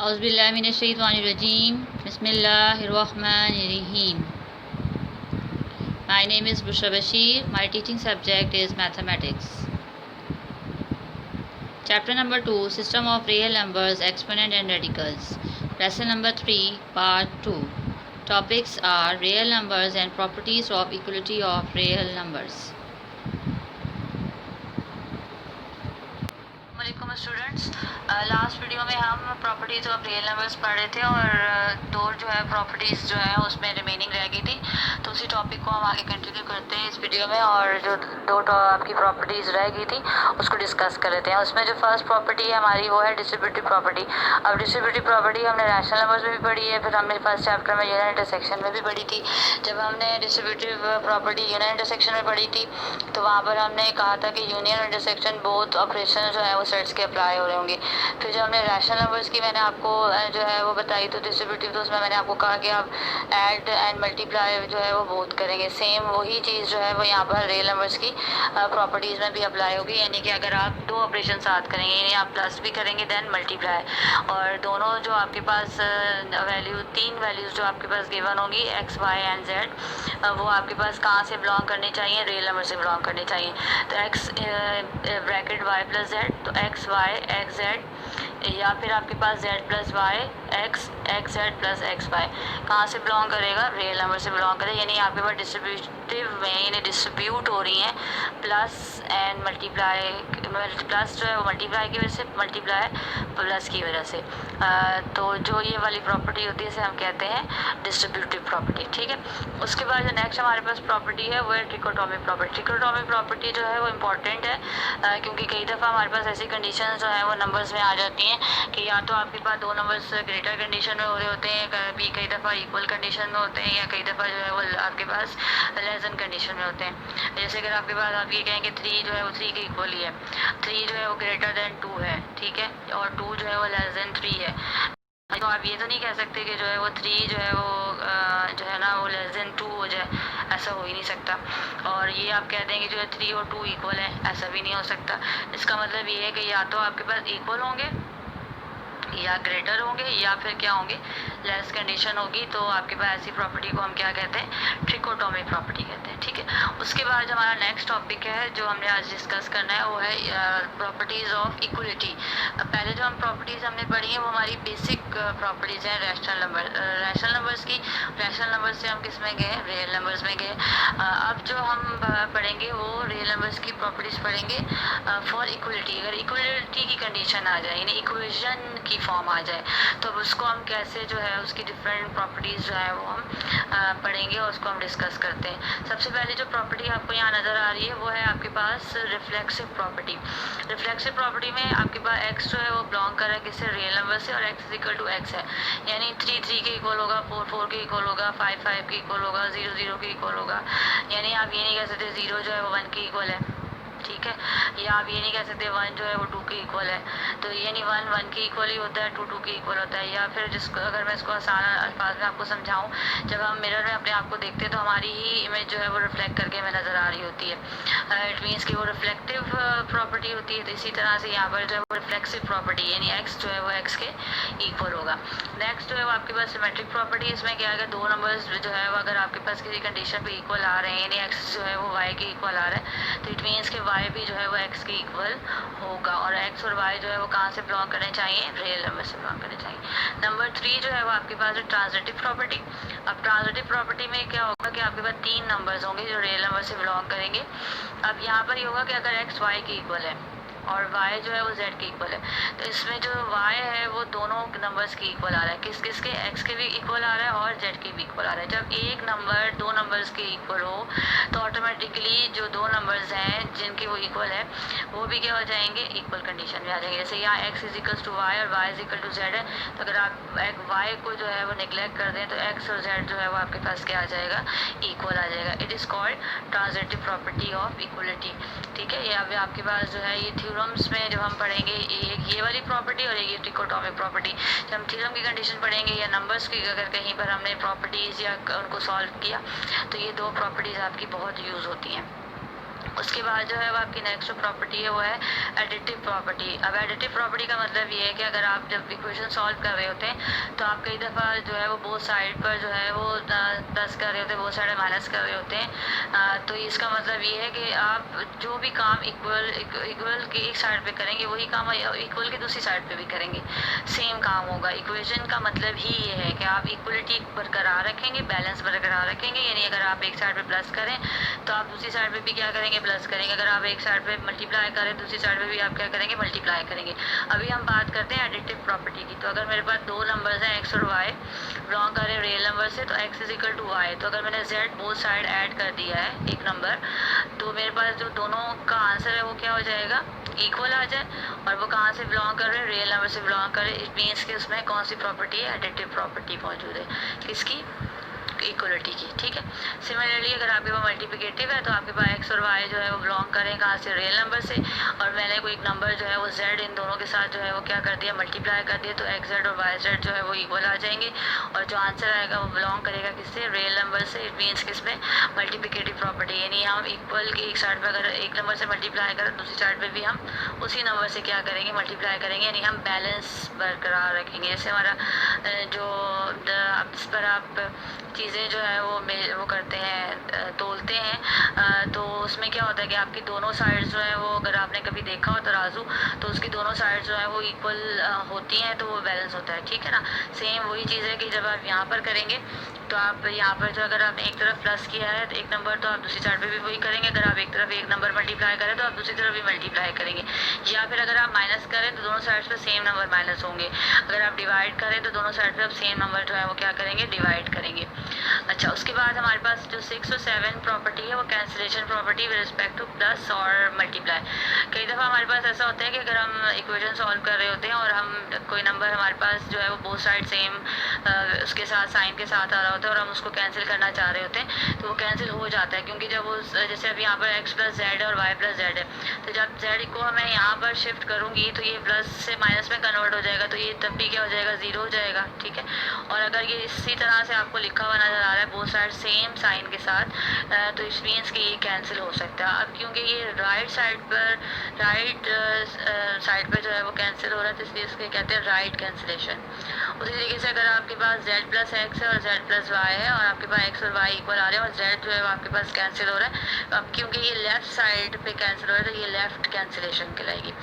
Auzubillahiminash-shaytanir-rajim. Bismillahir-rahmanir-rahim. My name is Bushra Bashir. My teaching subject is mathematics. Chapter number 2, System of Real Numbers, Exponent and Radicals. Lesson number 3, Part 2. Topics are real numbers and properties of equality of real numbers. वालेकुम students, last video में हम properties of real numbers पढ़ रहे थे और दो जो है प्रॉपर्टीज़ जो है उसमें रिमेनिंग रह गई थी, तो उसी टॉपिक को हम आगे कंटिन्यू करते हैं इस वीडियो में। और जो दो आपकी प्रॉपर्टीज़ रह गई थी उसको डिस्कस कर लेते हैं। उसमें जो फर्स्ट प्रॉपर्टी है हमारी वो है डिस्ट्रीब्यूटिव प्रॉपर्टी। अब डिस्ट्रीब्यूटिव प्रॉपर्टी हमने रैशनल नंबर्स में भी पढ़ी है, फिर हमने फर्स्ट चैप्टर में यूनियन इंटरसेक्शन में भी पढ़ी थी। जब हमने डिस्ट्रीब्यूटिव प्रॉपर्टी यूनियन इंटरसेक्शन में पढ़ी थी तो वहाँ पर हमने कहा था कि यूनियन और इंटरसेक्शन बोथ ऑपरेशन जो है वो सेट्स के अप्लाई हो रहे होंगे। फिर जब हमने रैशनल नंबर्स की मैंने आपको जो है वो बताई तो डिस्ट्रीब्यूटिव, तो उसमें मैंने आपको कहा कि आप ऐड एंड मल्टीप्लाई जो है वो बोथ करेंगे। सेम वही चीज़ जो है वो यहाँ पर रियल नंबर्स की प्रॉपर्टीज़ में भी अप्लाई होगी, यानी कि अगर आप दो ऑपरेशन साथ करेंगे, यानी आप प्लस भी करेंगे देन मल्टीप्लाई, और दोनों जो आपके पास वैल्यू तीन वैल्यूज़ जो आपके पास गिवन होंगी एक्स वाई एंड जेड, वो आपके पास कहाँ से बिलोंग करनी चाहिए, रियल नंबर से बिलोंग करनी चाहिए। तो X bracket Y plus Z, तो एक्स वाई एक्स जेड, या फिर आपके पास Z plus Y X X Z plus X Y कहाँ से बिलोंग करेगा, रियल नंबर से बिलोंग करेगा। यानी आपके पास डिस्ट्रीब्यूटिव में यानी डिस्ट्रीब्यूट हो रही हैं प्लस एंड मल्टीप्लाई, प्लस जो है वो मल्टीप्लाई की वजह से, मल्टीप्लाई प्लस की वजह से। तो जो ये वाली प्रॉपर्टी होती है इसे हम कहते हैं डिस्ट्रीब्यूटिव प्रॉपर्टी, ठीक है। उसके बाद जो नेक्स्ट हमारे पास प्रॉपर्टी है वो है ट्रिकोटोमिक प्रॉपर्टी। ट्रिकोटोमिक प्रॉपर्टी जो है वो इम्पॉर्टेंट है क्योंकि कई दफ़ा हमारे पास ऐसी कंडीशन जो है वो नंबर्स में आ जाती हैं कि या तो आपके पास दो नंबर्स ग्रेटर कंडीशन में हो रहे होते हैं, कभी कई दफ़ा इक्वल कंडीशन में होते हैं, या कई दफ़ा जो है वो आपके पास लेस देन कंडीशन में होते हैं। जैसे अगर आपके पास आप ये कहें कि 3 जो है वो 3 के इक्वल ही है, 3 जो है वो ग्रेटर देन 2 है, ठीक है, और 2 जो है वो लेस देन 3 है। तो आप ये तो नहीं कह सकते कि जो है वो 3 जो है वो जो है ना वो लेस देन 2 हो जाए, ऐसा हो ही नहीं सकता। और ये आप कह देंगे जो है 3 और 2 इक्वल है, ऐसा भी नहीं हो सकता। इसका मतलब ये है कि या तो आपके पास इक्वल होंगे या ग्रेटर होंगे या फिर क्या होंगे, लेस कंडीशन होगी। तो आपके पास ऐसी प्रॉपर्टी को हम क्या कहते हैं, ट्रिकोटोमिक प्रॉपर्टी कहते हैं, ठीक है। उसके बाद हमारा नेक्स्ट टॉपिक है जो हमने आज डिस्कस करना है वो है प्रॉपर्टीज़ ऑफ इक्वलिटी। पहले जो हम प्रॉपर्टीज़ हमने पढ़ी हैं वो हमारी बेसिक प्रॉपर्टीज़ हैं रैशनल नंबर, रैशनल नंबर्स की। रैशनल नंबर्स से हम किस में गए, रियल नंबर्स में गए। अब जो हम पढ़ेंगे वो रियल नंबर्स की प्रॉपर्टीज़ पढ़ेंगे फॉर इक्वलिटी। अगर इक्वलिटी की कंडीशन आ जाए, यानी इक्वेशन की फॉर्म आ जाए, तो उसको हम कैसे जो है उसकी डिफरेंट प्रॉपर्टीज़ जो है वो हम पढ़ेंगे और उसको हम डिस्कस करते हैं। सबसे पहले जो प्रॉपर्टी आपको यहाँ नज़र आ रही है वो है आपके पास रिफ्लेक्सिव प्रॉपर्टी। रिफ्लेक्सिव प्रॉपर्टी में आपके पास एक्स जो है वो बिलोंग कर रहा है किससे, रियल नंबर से, और एक्स इक्वल टू एक्स है, यानी 3 3 के इक्वल होगा, 4 4 के इक्वल होगा, 5 5 के इक्वल होगा, 0 0 के इक्वल होगा। यानी आप ये नहीं कह सकते 0 जो है वो 1 के इक्वल है, ठीक है, या आप ये नहीं कह सकते 1 जो है वो 2 के इक्वल है। तो यानी 1 1 के इक्वल ही होता है, 2 2 के इक्वल होता है। या फिर जिसको अगर मैं इसको आसान अल्फाज में आपको समझाऊं, जब हम मिरर में अपने आप को देखते हैं तो हमारी ही इमेज जो है वो रिफ्लेक्ट करके हमें नज़र आ रही होती है। इट मीन्स कि वो रिफ्लेक्टिव प्रॉपर्टी होती है। तो इसी तरह से यहाँ पर जो है वो रिफ्लेक्सिव प्रॉपर्टी, यानी एक्स जो है वो एक्स के इक्वल होगा। नेक्स्ट जो है वो आपके पास सिमेट्रिक प्रॉपर्टी। इसमें क्या है, दो नंबर्स जो है वो अगर आपके पास किसी कंडीशन पे इक्वल आ रहे हैं, यानी एक्स जो है वो वाई के इक्वल आ रहा है, तो इट मीन्स कि वाई भी जो है वो एक्स के इक्वल होगा। और एक्स और वाई जो है वो कहाँ से बिलोंग करने चाहिए, रियल नंबर से बिलोंग करने चाहिए। नंबर 3 जो है वो आपके पास है ट्रांजिटिव प्रॉपर्टी। अब ट्रांजिटिव प्रॉपर्टी में क्या होगा कि आपके पास 3 नंबर्स होंगे जो रियल नंबर से बिलोंग करेंगे। अब यहाँ पर ये होगा कि अगर एक्स वाई के इक्वल है और y जो है वो z के इक्वल है, तो इसमें जो y है वो दोनों नंबर्स के इक्वल आ रहा है, किस किस के, x के भी इक्वल आ रहा है और z के भी इक्वल आ रहा है। जब एक नंबर दो नंबर्स के इक्वल हो तो ऑटोमेटिकली जो दो नंबर्स हैं जिनके वो इक्वल है वो भी क्या हो जाएंगे, इक्वल कंडीशन में आ जाएंगे। जैसे यहाँ x is equal to Y और y is equal to z है, तो अगर आप y को जो है वो निगलेक्ट कर दें तो x और z जो है वो आपके पास क्या आ जाएगा, इक्वल आ जाएगा। It is called transitive property of equality, ठीक है। ये अभी आपके पास जो है ये थ्योरम्स में जब हम पढ़ेंगे एक ये वाली प्रॉपर्टी और एक ये ट्रिकोटोमिक प्रॉपर्टी। जब हम थ्योरम की कंडीशन पढ़ेंगे या नंबर्स की अगर कहीं पर हमने प्रॉपर्टीज़ या उनको सॉल्व किया तो ये दो प्रॉपर्टीज़ आपकी बहुत यूज़ होती हैं। उसके बाद जो है वो आपकी नेक्स्ट जो प्रॉपर्टी है वो है एडिटिव प्रॉपर्टी। अब एडिटिव प्रॉपर्टी का मतलब ये है कि अगर आप जब इक्वेशन सॉल्व कर रहे होते हैं तो आप कई दफ़ा जो है वो बोथ साइड पर जो है वो 10 कर रहे होते हैं, बोथ साइड माइनस कर रहे होते हैं। तो इसका मतलब ये है कि आप जो भी काम इक्वल के एक साइड पे करेंगे वही काम इक्वल की दूसरी साइड पे भी करेंगे, सेम काम होगा। इक्वेशन का मतलब ही ये है कि आप इक्वलिटी बरकरार रखेंगे, बैलेंस बरकरार रखेंगे। यानी अगर आप एक साइड पे प्लस करें तो आप दूसरी साइड पे भी क्या करेंगे, प्लस करेंगे। अगर आप एक साइड पे मल्टीप्लाई करें दूसरी साइड पे भी आप क्या करेंगे, मल्टीप्लाई करेंगे। अभी हम बात करते हैं एडिटिव प्रॉपर्टी की। तो अगर मेरे पास दो नंबर्स हैं एक्स और वाई, बिलोंग करें रियल नंबर से, तो X is equal to Y. तो अगर मैंने जेड बोथ साइड ऐड कर दिया है एक नंबर, तो मेरे पास जो दोनों का आंसर है वो क्या हो जाएगा, इक्वल आ जाए। और वो कहाँ से बिलोंग कर रहे हैं, रियल नंबर से बिलोंग कर रहे हैं। इट मीन्स कि उसमें कौन सी प्रॉपर्टी है, एडिटिव प्रॉपर्टी मौजूद है, किसकी, इक्वलिटी की। ठीक है। सिमिलरली अगर आपके पास मल्टीप्लिकेटिव है तो आपके पास एक्स और वाई जो है वो बिलोंग करें कहाँ से, रियल नंबर से। और मैंने कोई एक नंबर जो है वो जेड इन दोनों के साथ जो है वो क्या कर दिया, मल्टीप्लाई कर दिया, तो एक्स जेड और वाई जेड जो है वो इक्वल आ जाएंगे। और जो आंसर आएगा वो बिलोंग करेगा किससे, रियल नंबर से। इट मीन्स किसमें, मल्टीप्लिकेटिव प्रॉपर्टी। यानी हम इक्वल की एक साइड पर अगर एक नंबर से मल्टीप्लाई करें दूसरी साइड पर भी हम उसी नंबर से क्या करेंगे, मल्टीप्लाई करेंगे। यानी हम बैलेंस बरकरार रखेंगे। जैसे हमारा जो इस पर आप चीज़ें जो है वो करते हैं, तोलते हैं, तो उसमें क्या होता है कि आपकी दोनों साइड्स जो है वो, अगर आपने कभी देखा हो तराजू, तो उसकी दोनों साइड्स जो है वो इक्वल होती हैं, तो वो बैलेंस होता है। ठीक है ना। सेम वही चीज़ है कि जब आप यहाँ पर करेंगे तो आप यहाँ पर जो अगर आपने एक तरफ प्लस किया है एक नंबर, तो आप दूसरी साइड पे भी वही करेंगे। अगर आप एक तरफ एक नंबर मल्टीप्लाई करें तो आप दूसरी तरफ भी मल्टीप्लाई करेंगे। या फिर अगर आप माइनस करें तो दोनों साइड्स पे सेम नंबर माइनस होंगे। अगर आप डिवाइड करें तो दोनों साइड पे आप सेम नंबर जो है वो क्या करेंगे, डिवाइड करेंगे। अच्छा, उसके बाद हमारे पास जो 6 और 7 प्रॉपर्टी है वो cancellation property with respect two plus और मल्टीप्लाई। कई दफ़ा हमारे पास ऐसा होता है कि अगर हम इक्वेशन सॉल्व कर रहे होते हैं और हम कोई नंबर हमारे पास जो है वो बोथ साइड सेम उसके साथ साइन के साथ आ रहा होता है और हम उसको कैंसिल करना चाह रहे होते हैं, तो वो कैंसिल हो जाता है। क्योंकि जब वो, जैसे अब यहाँ पर एक्स प्लस जेड है और वाई प्लस जेड है, तो जब जेड को मैं यहाँ पर शिफ्ट करूँगी तो ये प्लस से माइनस में कन्वर्ट हो जाएगा, तो ये तब भी क्या हो जाएगा, ज़ीरो हो जाएगा। ठीक है। और अगर ये इसी तरह से आपको लिखा हुआ नज़र आ रहा है बोथ साइड सेम साइन के साथ, तो इट मीन्स कि ये कैंसिल हो सकता है। अब क्योंकि ये राइट साइड पर जो है वो कैंसिल हो रहा है, तो इसलिए इसके कहते हैं राइट कैंसिलेशन। उसी तरीके से अगर आपके पास z प्लस एक्स है और z प्लस वाई है और आपके पास x और y इक्वल आ रहे हैं और z जो है वो आपके पास कैंसिल हो रहा है, अब क्योंकि ये लेफ्ट साइड पे कैंसिल हो रहा है तो ये लेफ्ट कैंसिलेशन कहलाएगी।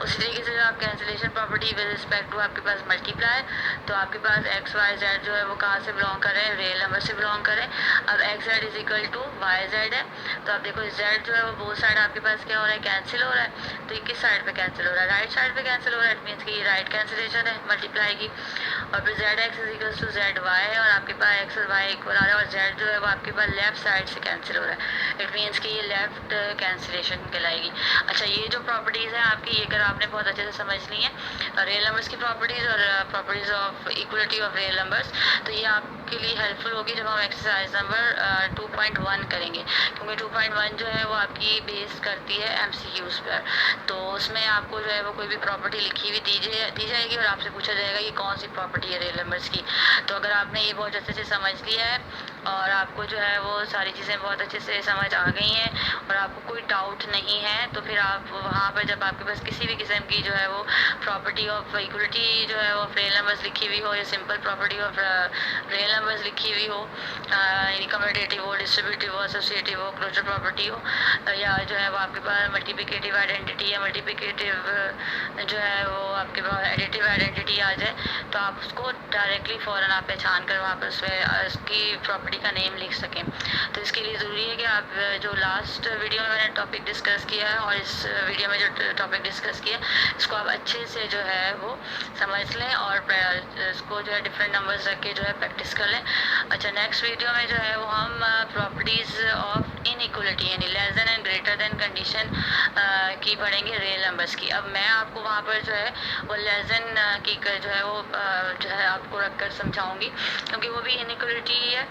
उसी तरीके से जो आप cancellation property with respect to आपके पास मल्टीप्लाई, तो आपके पास एक्स वाई जेड जो है वो कहाँ से बिलोंग करें, रियल नंबर से बिलोंग करें। अब X Z is equal to Y Z है, तो आप देखो जेड जो है वो बोथ साइड आपके पास क्या हो रहा है, कैंसिल हो रहा है। तो ये किस साइड पे कैंसिल हो रहा है, राइट साइड पे कैंसिल हो रहा है। इट मीन्स कि ये राइट कैंसिलेशन है मल्टीप्लाई की। और फिर Z X is equal to Z Y है और आपके पास एक्स और वाई इक्वल आ रहा है और जेड जो है वो आपके पास लेफ्ट साइड से कैंसिल हो रहा है। इट मीन्स कि ये लेफ्ट कैंसिलेशन कहलाएगी। अच्छा, ये जो प्रॉपर्टीज़ हैं आपकी, ये अगर आपने बहुत अच्छे से समझ ली हैं, रियल नंबर्स की प्रॉपर्टीज़ और properties of equality of real numbers, तो ये आपके लिए हेल्पफुल होगी जब हम एक्सरसाइज नंबर 2.1 करेंगे। क्योंकि 2.1 जो है वो आपकी बेस करती है MCQs पर। तो उसमें आपको जो है वो कोई भी प्रॉपर्टी लिखी हुई दी जाएगी और आपसे पूछा जाएगा ये कौन सी प्रॉपर्टी है रियल नंबर्स की। तो अगर आपने ये बहुत अच्छे से समझ लिया है और आपको जो है वो सारी चीज़ें बहुत अच्छे से समझ आ गई हैं और आपको कोई डाउट नहीं है, तो फिर आप वहाँ पर जब आपके पास किसी भी किस्म की जो है वो प्रॉपर्टी ऑफ इक्वलिटी जो है वो रियल नंबर्स लिखी हुई हो या simple property of real numbers लिखी हुई हो, यानी कम्यूटेटिव हो, डिस्ट्रीब्यूटिव हो, एसोसिएटिव हो, क्लोजर प्रॉपर्टी हो, या जो है वो आपके पास मल्टीप्लिकेटिव आइडेंटिटी या मल्टीप्लिकेटिव जो है वो आपके पास एडिटिव आइडेंटिटी आ जाए, तो आप उसको डायरेक्टली फ़ौरन आप पहचान कर वहाँ पर उसकी प्रॉपर्टी का नेम लिख सकें। तो इसके लिए ज़रूरी है कि आप जो लास्ट वीडियो में मैंने टॉपिक डिस्कस किया है और इस वीडियो में जो टॉपिक डिस्कस किया इसको आप अच्छे से जो है वो समझ लें और इसको जो है डिफरेंट नंबर्स रख के जो है प्रैक्टिस कर लें। अच्छा, नेक्स्ट वीडियो में जो है वो हम प्रॉपर्टीज़ ऑफ इनइक्वलिटी यानी less than and greater than condition की पढ़ेंगे रियल नंबर्स की। अब मैं आपको वहाँ पर जो है वो लेस देन की जो है वो जो है आपको रख कर समझाऊँगी, क्योंकि वो भी इनइक्वलिटी ही है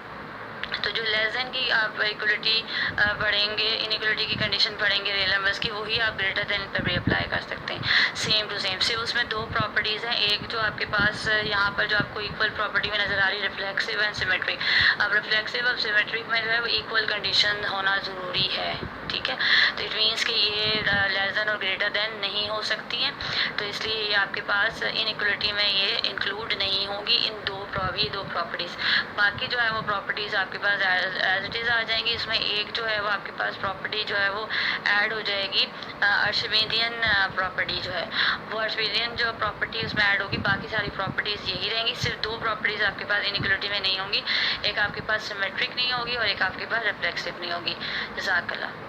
तो जो लेस देन की आप इक्वलिटी पढ़ेंगे, इनइक्वलिटी की कंडीशन पढ़ेंगे रियल नंबर्स की, वही आप ग्रेटर देन पर भी अप्लाई कर सकते हैं, सेम टू सेम। सिर्फ उसमें दो प्रॉपर्टीज़ हैं, एक जो आपके पास यहाँ पर जो आपको इक्वल प्रॉपर्टी में नज़र आ रही है, रिफ्लेक्सिव एंड सिमेट्रिक। अब रिफ्लेक्सिव और सिमेट्रिक में जो है वो इक्वल कंडीशन होना ज़रूरी है, ठीक है। तो इट मीन्स कि ये लेस देन और ग्रेटर देन नहीं हो सकती हैं, तो इसलिए ये आपके पास इनइक्वलिटी में ये इंक्लूड नहीं होगी, इन दो प्रॉपर्टीज़। बाकी जो है वो प्रॉपर्टीज़ आपके पास एज इट इज़ आ जाएंगी। इसमें एक जो है वो आपके पास प्रॉपर्टी जो है वो ऐड हो जाएगी, अर्शमीदियन प्रॉपर्टी जो है वो, अर्शमीदियन जो प्रॉपर्टी उसमें ऐड होगी, बाकी सारी प्रॉपर्टीज़ यही रहेंगी। सिर्फ दो प्रॉपर्टीज़ आपके पास इनइक्वलिटी में नहीं होंगी, एक आपके पास सिमेट्रिक नहीं होगी और एक आपके पास रिफ्लेक्सिव नहीं होगी। जज़ाकल्लाह।